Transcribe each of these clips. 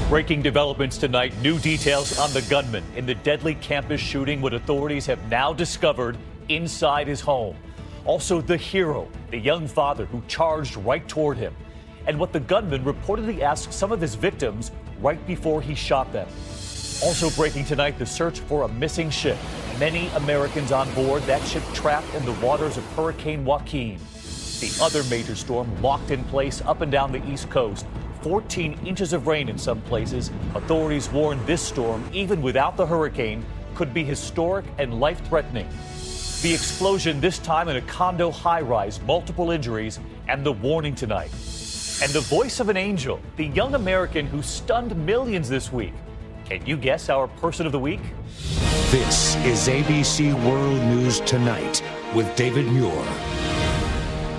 Breaking developments tonight. New details on the gunman in the deadly campus shooting, what authorities have now discovered inside his home. Also, the hero, the young father who charged right toward him, and what the gunman reportedly asked some of his victims right before he shot them. Also breaking tonight, the search for a missing ship. Many Americans on board. That ship trapped in the waters of Hurricane Joaquin. The other major storm locked in place up and down the East Coast. 14 inches of rain in some places. Authorities warn this storm, even without the hurricane, could be historic and life-threatening. The explosion this time in a condo high-rise, multiple injuries, and the warning tonight. And the voice of an angel, the young American who stunned millions this week. Can you guess our person of the week? This is ABC World News Tonight with David Muir.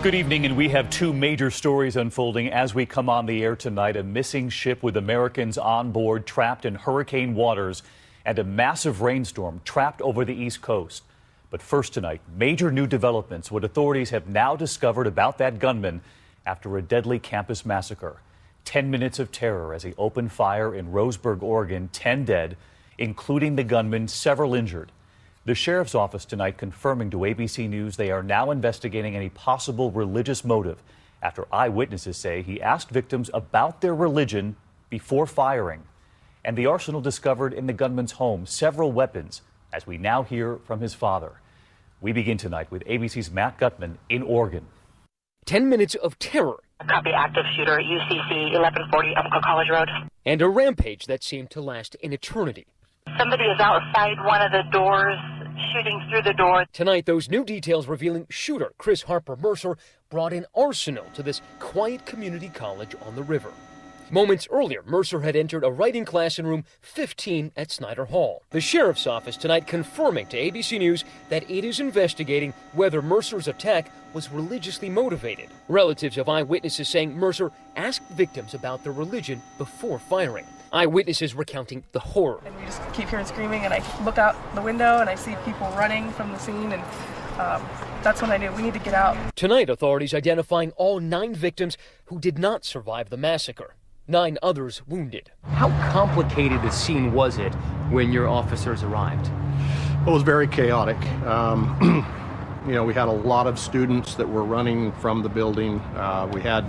Good evening, and we have two major stories unfolding as we come on the air tonight. A missing ship with Americans on board trapped in hurricane waters, and a massive rainstorm trapped over the East Coast. But first tonight, major new developments, what authorities have now discovered about that gunman after a deadly campus massacre. 10 minutes of terror as he opened fire in Roseburg, Oregon, 10 dead, including the gunman, several injured. The sheriff's office tonight confirming to ABC News they are now investigating any possible religious motive after eyewitnesses say he asked victims about their religion before firing. And the arsenal discovered in the gunman's home, several weapons, as we now hear from his father. We begin tonight with ABC's Matt Gutman in Oregon. 10 minutes of terror. Copy, active shooter, UCC 1140 Umpqua College Road. And a rampage that seemed to last an eternity. Somebody is outside one of the doors, shooting through the door. Tonight, those new details revealing shooter Chris Harper Mercer brought an arsenal to this quiet community college on the river. Moments earlier, Mercer had entered a writing class in room 15 at Snyder Hall. The sheriff's office tonight confirming to ABC News that it is investigating whether Mercer's attack was religiously motivated. Relatives of eyewitnesses saying Mercer asked victims about their religion before firing. Eyewitnesses recounting the horror. And we just keep hearing screaming, and I look out the window and I see people running from the scene, and that's when I knew we need to get out. Tonight, authorities identifying all 9 victims who did not survive the massacre. 9 others wounded. How complicated a scene was it when your officers arrived? It was very chaotic. We had a lot of students that were running from the building. We had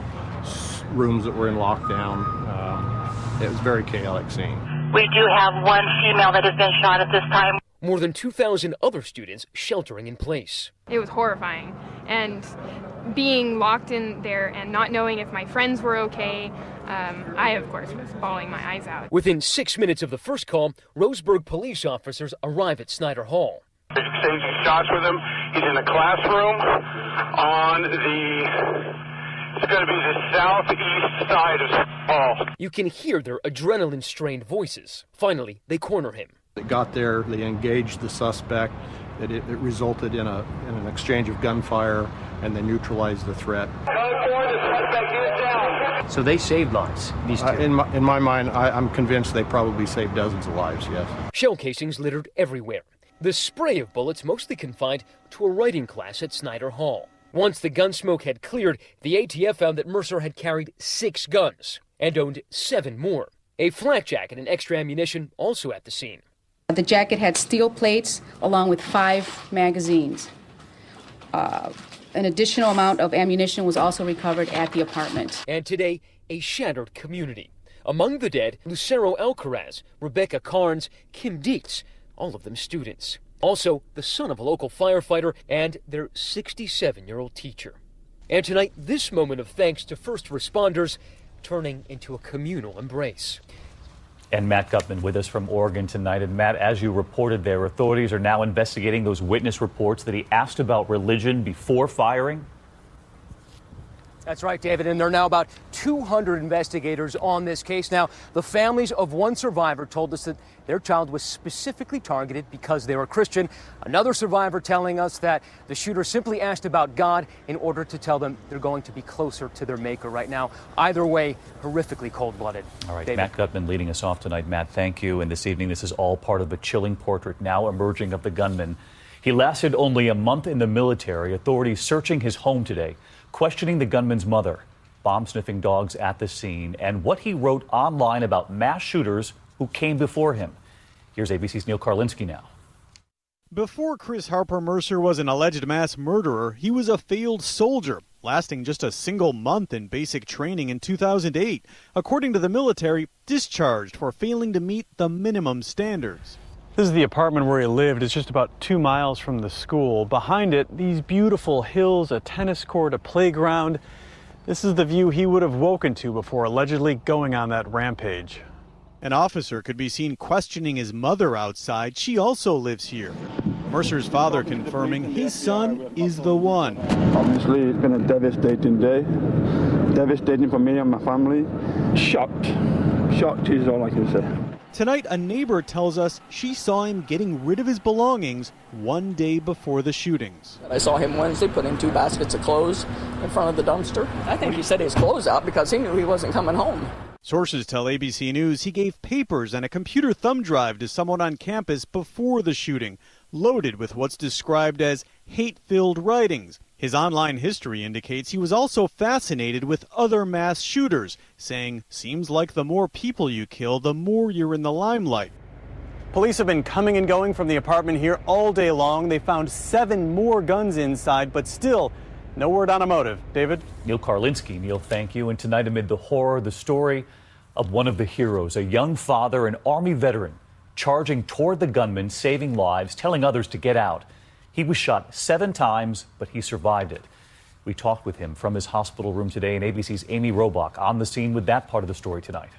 rooms that were in lockdown. It was a very chaotic scene. We do have one female that has been shot at this time. More than 2,000 other students sheltering in place. It was horrifying, and being locked in there and not knowing if my friends were okay, I, of course, was bawling my eyes out. Within 6 minutes of the first call, Roseburg police officers arrive at Snyder Hall. They exchanged shots with him. He's in a classroom on it's going to be the southeast side of Hall. You can hear their adrenaline-strained voices. Finally, they corner him. They got there, they engaged the suspect. It resulted in an exchange of gunfire, and they neutralized the threat. So they saved lives, these two? In my mind, I'm convinced they probably saved dozens of lives, yes. Shell casings littered everywhere. The spray of bullets mostly confined to a writing class at Snyder Hall. Once the gun smoke had cleared, the ATF found that Mercer had carried 6 guns and owned 7 more. A flak jacket and extra ammunition also at the scene. The jacket had steel plates along with 5 magazines. An additional amount of ammunition was also recovered at the apartment. And today, a shattered community. Among the dead, Lucero Alcaraz, Rebecca Carnes, Kim Dietz, all of them students. Also, the son of a local firefighter and their 67-year-old teacher. And tonight, this moment of thanks to first responders turning into a communal embrace. And Matt Gutman with us from Oregon tonight. And Matt, as you reported there, authorities are now investigating those witness reports that he asked about religion before firing. That's right, David, and there are now about 200 investigators on this case. Now, the families of one survivor told us that their child was specifically targeted because they were Christian. Another survivor telling us that the shooter simply asked about God in order to tell them they're going to be closer to their maker right now. Either way, horrifically cold-blooded. All right, David. Matt Gutman leading us off tonight. Matt, thank you. And this evening, this is all part of a chilling portrait now emerging of the gunman. He lasted only a month in the military. Authorities searching his home today, questioning the gunman's mother. bomb-sniffing dogs at the scene, and what he wrote online about mass shooters who came before him. Here's ABC's Neil Karlinski now. Before Chris Harper Mercer was an alleged mass murderer, he was a failed soldier, lasting just a single month in basic training in 2008. According to the military, discharged for failing to meet the minimum standards. This is the apartment where he lived. It's just about 2 miles from the school. Behind it, these beautiful hills, a tennis court, a playground. This is the view he would have woken to before allegedly going on that rampage. An officer could be seen questioning his mother outside. She also lives here. Mercer's father confirming his son is the one. Obviously, it's been a devastating day. Devastating for me and my family. Shocked. Shocked is all I can say. Tonight, a neighbor tells us she saw him getting rid of his belongings one day before the shootings. I saw him Wednesday putting 2 baskets of clothes in front of the dumpster. I think he set his clothes out because he knew he wasn't coming home. Sources tell ABC News he gave papers and a computer thumb drive to someone on campus before the shooting, loaded with what's described as hate-filled writings. His online history indicates he was also fascinated with other mass shooters, saying, "Seems like the more people you kill, the more you're in the limelight." Police have been coming and going from the apartment here all day long. They found 7 more guns inside, but still no word on a motive. David? Neil Karlinski. Neil, thank you. And tonight, amid the horror, the story of one of the heroes, a young father, an Army veteran, charging toward the gunman, saving lives, telling others to get out. He was shot 7 times, but he survived it. We talked with him from his hospital room today, and ABC's Amy Robach on the scene with that part of the story tonight.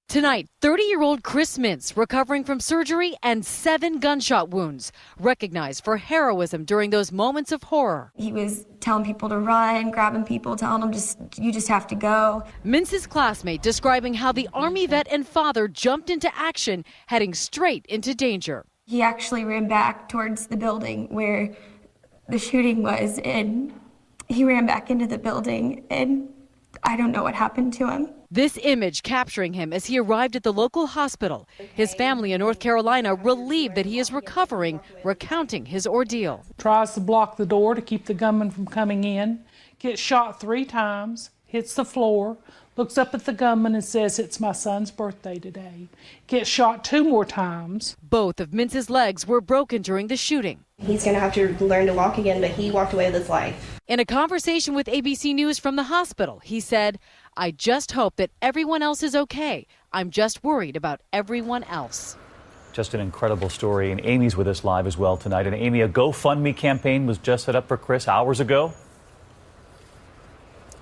Tonight, 30-year-old Chris Mintz recovering from surgery and 7 gunshot wounds, recognized for heroism during those moments of horror. He was telling people to run, grabbing people, telling them you just have to go. Mintz's classmate describing how the Army vet and father jumped into action, heading straight into danger. He actually ran back towards the building where the shooting was, and he ran back into the building, and I don't know what happened to him. This image capturing him as he arrived at the local hospital. His family in North Carolina relieved that he is recovering, recounting his ordeal. Tries to block the door to keep the gunman from coming in, gets shot 3 times, hits the floor, looks up at the gunman and says, "It's my son's birthday today." Gets shot 2 more times. Both of Mintz's legs were broken during the shooting. He's going to have to learn to walk again, but he walked away with his life. In a conversation with ABC News from the hospital, he said, "I just hope that everyone else is okay. I'm just worried about everyone else." Just an incredible story, and Amy's with us live as well tonight. And Amy, a GoFundMe campaign was just set up for Chris hours ago.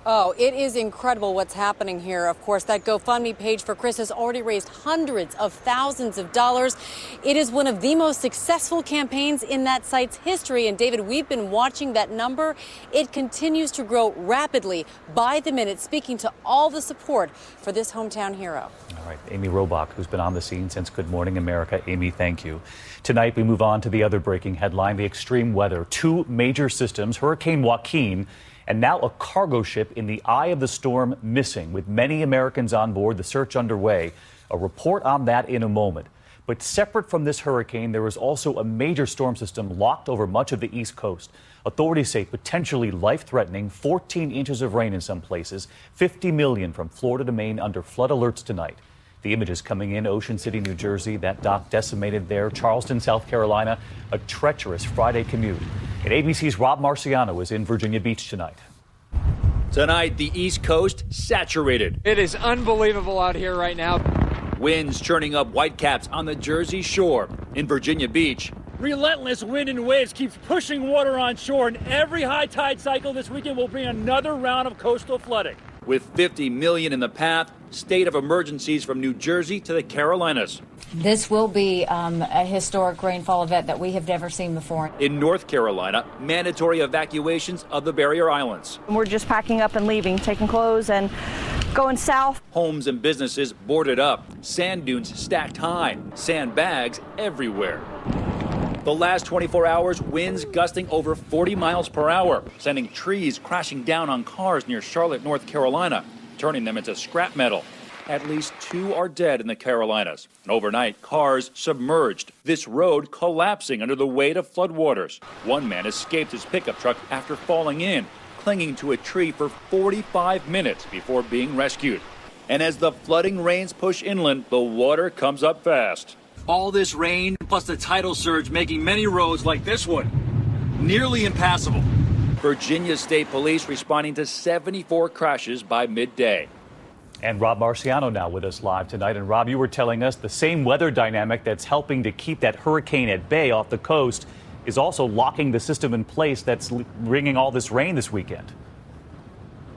Oh, it is incredible what's happening here. Of course, that GoFundMe page for Chris has already raised hundreds of thousands of dollars. It is one of the most successful campaigns in that site's history. And David, we've been watching that number. It continues to grow rapidly by the minute, speaking to all the support for this hometown hero. All right, Amy Robach, who's been on the scene since Good Morning America. Amy, thank you. Tonight, we move on to the other breaking headline, the extreme weather. 2 major systems, Hurricane Joaquin, and now a cargo ship in the eye of the storm missing, with many Americans on board, the search underway. A report on that in a moment. But separate from this hurricane, there is also a major storm system locked over much of the East Coast. Authorities say potentially life-threatening, 14 inches of rain in some places, 50 million from Florida to Maine under flood alerts tonight. The images coming in Ocean City, New Jersey, that dock decimated there. Charleston, South Carolina, a treacherous Friday commute. And ABC's Rob Marciano is in Virginia Beach tonight. Tonight, the East Coast saturated. It is unbelievable out here right now. Winds churning up whitecaps on the Jersey Shore. In Virginia Beach, relentless wind and waves keeps pushing water on shore, and every high tide cycle this weekend will bring another round of coastal flooding. With 50 million in the path, state of emergencies from New Jersey to the Carolinas. This will be a historic rainfall event that we have never seen before. In North Carolina, mandatory evacuations of the barrier islands. We're just packing up and leaving, taking clothes and going south. Homes and businesses boarded up, sand dunes stacked high, sandbags everywhere. The last 24 hours, winds gusting over 40 miles per hour, sending trees crashing down on cars near Charlotte, North Carolina, turning them into scrap metal. At least 2 are dead in the Carolinas. And overnight, cars submerged, this road collapsing under the weight of floodwaters. One man escaped his pickup truck after falling in. clinging to a tree for 45 minutes before being rescued. And as the flooding rains push inland, the water comes up fast. All this rain, plus the tidal surge, making many roads like this one nearly impassable. Virginia State Police responding to 74 crashes by midday. And Rob Marciano now with us live tonight. And Rob, you were telling us the same weather dynamic that's helping to keep that hurricane at bay off the coast is also locking the system in place that's bringing all this rain this weekend.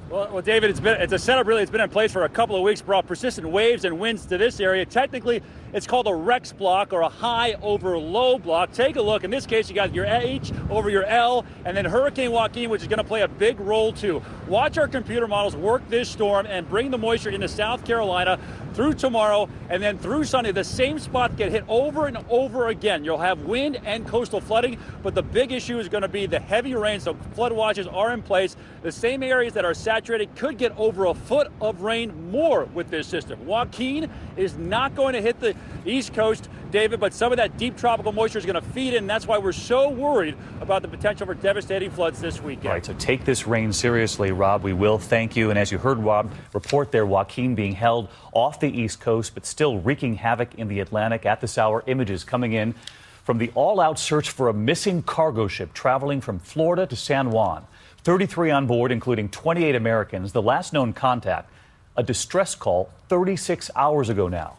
Well, David, it's a setup really. It's been in place for a couple of weeks, brought persistent waves and winds to this area. Technically, it's called a Rex block or a high over low block. Take a look. In this case, you got your H over your L, and then Hurricane Joaquin, which is going to play a big role too. Watch our computer models work this storm and bring the moisture into South Carolina through tomorrow and then through Sunday. The same spots get hit over and over again. You'll have wind and coastal flooding, but the big issue is going to be the heavy rain, so flood watches are in place. The same areas that are saturated could get over a foot of rain more with this system. Joaquin is not going to hit the East Coast, David, but some of that deep tropical moisture is going to feed in, and that's why we're so worried about the potential for devastating floods this weekend. All right, so take this rain seriously, Rob. We will. Thank you. And as you heard Rob report there, Joaquin being held off the East Coast, but still wreaking havoc in the Atlantic. At this hour, images coming in from the all-out search for a missing cargo ship traveling from Florida to San Juan. 33 on board, including 28 Americans. The last known contact, a distress call 36 hours ago now.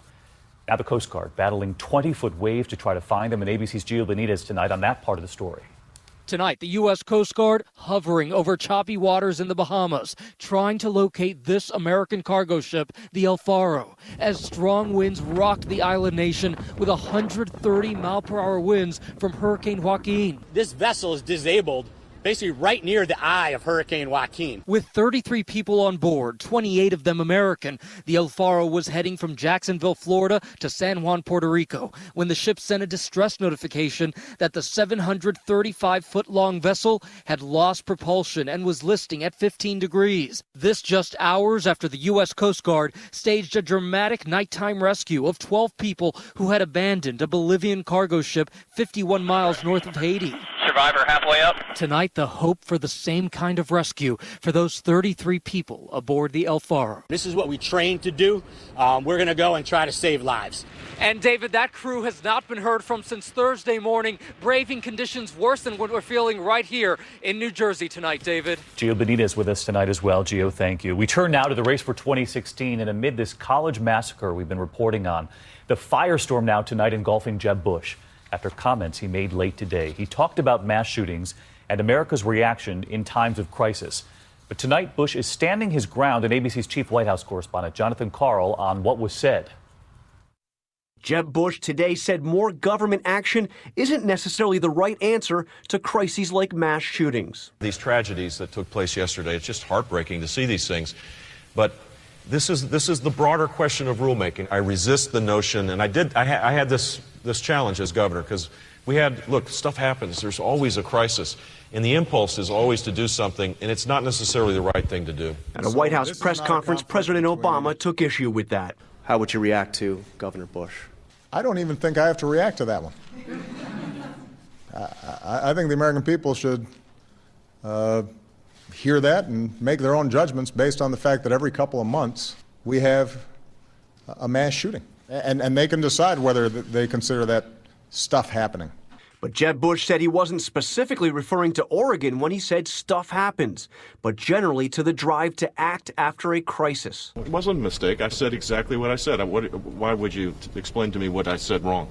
Now the Coast Guard battling 20-foot waves to try to find them. And ABC's Gio Benitez tonight on that part of the story. Tonight, the U.S. Coast Guard hovering over choppy waters in the Bahamas, trying to locate this American cargo ship, the El Faro, as strong winds rocked the island nation with 130-mile-per-hour winds from Hurricane Joaquin. This vessel is disabled basically right near the eye of Hurricane Joaquin. With 33 people on board, 28 of them American, the El Faro was heading from Jacksonville, Florida to San Juan, Puerto Rico, when the ship sent a distress notification that the 735-foot-long vessel had lost propulsion and was listing at 15 degrees. This just hours after the U.S. Coast Guard staged a dramatic nighttime rescue of 12 people who had abandoned a Bolivian cargo ship 51 miles north of Haiti. Survivor halfway up. Tonight, the hope for the same kind of rescue for those 33 people aboard the El Faro. This is what we trained to do. We're going to go and try to save lives. And David, that crew has not been heard from since Thursday morning, braving conditions worse than what we're feeling right here in New Jersey tonight, David. Gio Benitez with us tonight as well. Gio, thank you. We turn now to the race for 2016, and amid this college massacre we've been reporting on, the firestorm now tonight engulfing Jeb Bush after comments he made late today. He talked about mass shootings and America's reaction in times of crisis. But tonight, Bush is standing his ground, and ABC's chief White House correspondent Jonathan Karl on what was said. Jeb Bush today said more government action isn't necessarily the right answer to crises like mass shootings. These tragedies that took place yesterday, it's just heartbreaking to see these things. But this is the broader question of rulemaking. I resist the notion, and I had this challenge as governor, because look, stuff happens. There's always a crisis. And the impulse is always to do something, and it's not necessarily the right thing to do. At a White House press conference, President Obama took issue with that. How would you react to Governor Bush? I don't even think I have to react to that one. I think the American people should hear that and make their own judgments based on the fact that every couple of months we have a mass shooting. And they can decide whether they consider that stuff happening. But Jeb Bush said he wasn't specifically referring to Oregon when he said stuff happens, but generally to the drive to act after a crisis. It wasn't a mistake. I said exactly what I said. Why would you explain to me what I said wrong?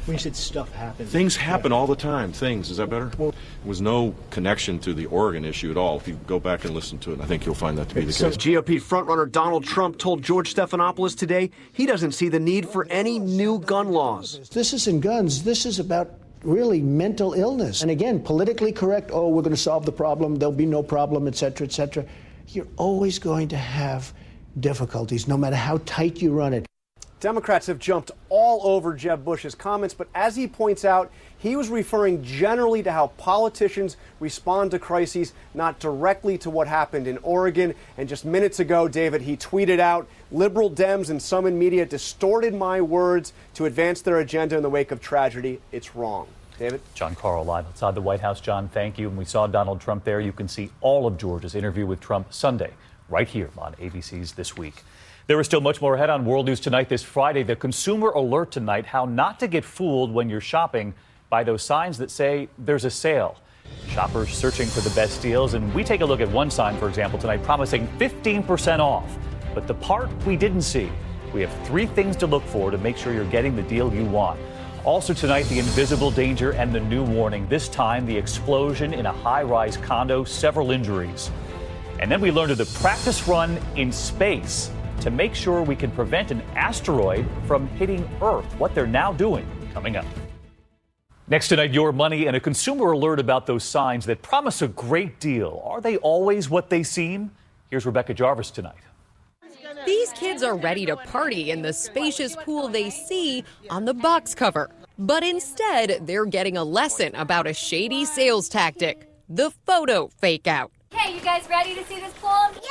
When you said stuff happens. Things happen all the time. Things. Is that better? There was no connection to the Oregon issue at all. If you go back and listen to it, I think you'll find that to be the case. GOP frontrunner Donald Trump told George Stephanopoulos today he doesn't see the need for any new gun laws. This isn't guns. This is about really mental illness. And again, politically correct, oh, we're going to solve the problem, there'll be no problem, et cetera, et cetera. You're always going to have difficulties, no matter how tight you run it. Democrats have jumped all over Jeb Bush's comments, but as he points out, he was referring generally to how politicians respond to crises, not directly to what happened in Oregon. And just minutes ago, David, he tweeted out, "Liberal Dems and some in media distorted my words to advance their agenda in the wake of tragedy. It's wrong." David? John Carl live outside the White House. John, thank you. And we saw Donald Trump there. You can see all of George's interview with Trump Sunday right here on ABC's This Week. There is still much more ahead on World News Tonight this Friday. The consumer alert tonight, how not to get fooled when you're shopping by those signs that say there's a sale. Shoppers searching for the best deals. And we take a look at one sign, for example, tonight promising 15% off. But the part we didn't see, we have 3 things to look for to make sure you're getting the deal you want. Also tonight, the invisible danger and the new warning. This time, the explosion in a high-rise condo, several injuries. And then we learned of the practice run in space to make sure we can prevent an asteroid from hitting Earth. What they're now doing, coming up. Next tonight, your money and a consumer alert about those signs that promise a great deal. Are they always what they seem? Here's Rebecca Jarvis tonight. These kids are ready to party in the spacious pool they see on the box cover. But instead, they're getting a lesson about a shady sales tactic, the photo fake out. Okay, you guys ready to see this pool? Yeah!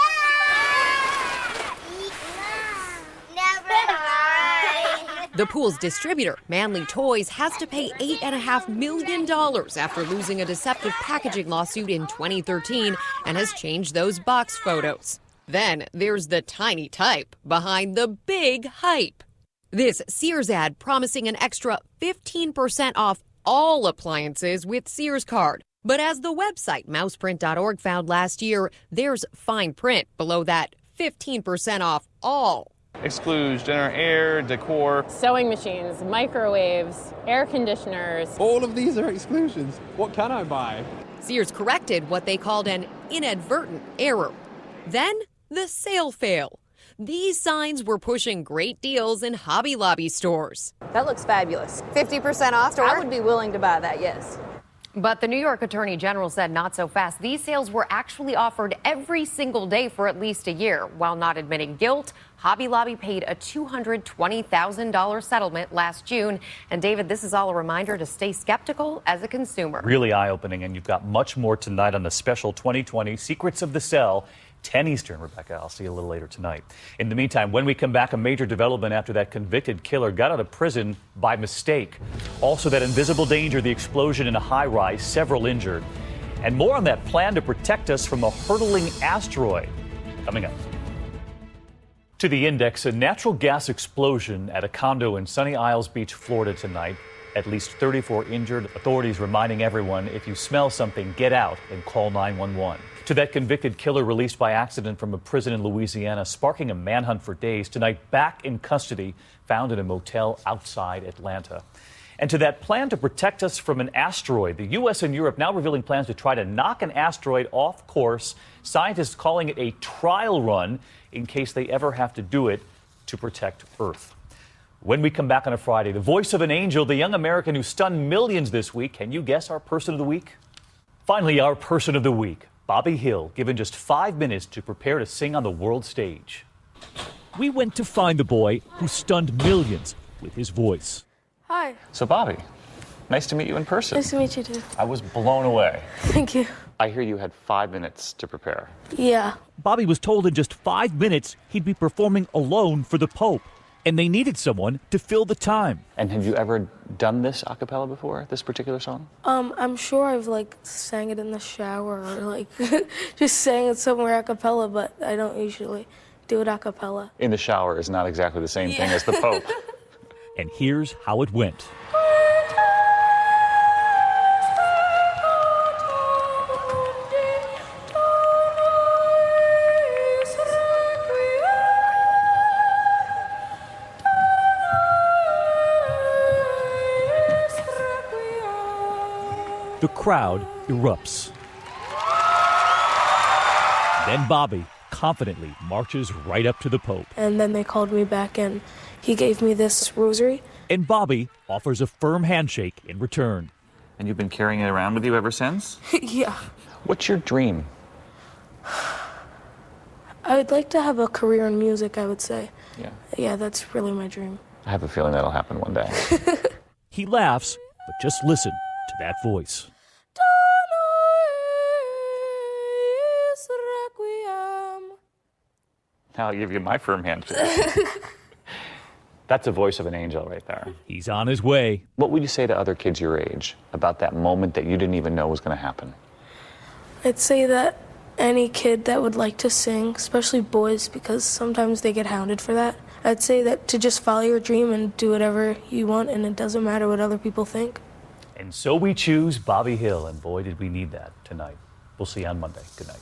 The pool's distributor, Manly Toys, has to pay $8.5 million after losing a deceptive packaging lawsuit in 2013 and has changed those box photos. Then there's the tiny type behind the big hype. This Sears ad promising an extra 15% off all appliances with Sears card. But as the website mouseprint.org found last year, there's fine print below that 15% off all. Excludes general air, decor, sewing machines, microwaves, air conditioners. All of these are exclusions. What can I buy? Sears corrected what they called an inadvertent error. Then the sale fail. These signs were pushing great deals in Hobby Lobby stores. That looks fabulous. 50% off store? I would be willing to buy that, yes. But the New York Attorney General said not so fast. These sales were actually offered every single day for at least a year. While not admitting guilt, Hobby Lobby paid a $220,000 settlement last June. And David, this is all a reminder to stay skeptical as a consumer. Really eye-opening, and you've got much more tonight on the special 2020 Secrets of the Cell. 10 Eastern, Rebecca. I'll see you a little later tonight. In the meantime, when we come back, a major development after that convicted killer got out of prison by mistake. Also, that invisible danger, the explosion in a high-rise, several injured. And more on that plan to protect us from a hurtling asteroid. Coming up. To the index, a natural gas explosion at a condo in Sunny Isles Beach, Florida tonight. At least 34 injured. Authorities reminding everyone, if you smell something, get out and call 911. To that convicted killer released by accident from a prison in Louisiana, sparking a manhunt for days. Tonight, back in custody, found in a motel outside Atlanta. And to that plan to protect us from an asteroid, the U.S. and Europe now revealing plans to try to knock an asteroid off course. Scientists calling it a trial run in case they ever have to do it to protect Earth. When we come back on a Friday, the voice of an angel, the young American who stunned millions this week. Can you guess our person of the week? Finally, our person of the week. Bobby Hill, given just 5 minutes to prepare to sing on the world stage. We went to find the boy who stunned millions with his voice. Hi. So, Bobby, nice to meet you in person. Nice to meet you, too. I was blown away. Thank you. I hear you had 5 minutes to prepare. Yeah. Bobby was told in just 5 minutes he'd be performing alone for the Pope, and they needed someone to fill the time. And have you ever done this a cappella before, this particular song? I'm sure I've sang it in the shower or just sang it somewhere a cappella, but I don't usually do it a cappella. In the shower is not exactly the same thing as the Pope. And here's how it went. The crowd erupts. Then Bobby confidently marches right up to the Pope. And then they called me back and he gave me this rosary. And Bobby offers a firm handshake in return. And you've been carrying it around with you ever since? Yeah. What's your dream? I would like to have a career in music, I would say. Yeah. Yeah, that's really my dream. I have a feeling that'll happen one day. He laughs, but just listen to that voice. I'll give you my firm handshake. That's a voice of an angel right there. He's on his way. What would you say to other kids your age about that moment that you didn't even know was going to happen? I'd say that any kid that would like to sing, especially boys, because sometimes they get hounded for that, I'd say that to just follow your dream and do whatever you want, and it doesn't matter what other people think. And so we choose Bobby Hill, and boy, did we need that tonight. We'll see you on Monday. Good night.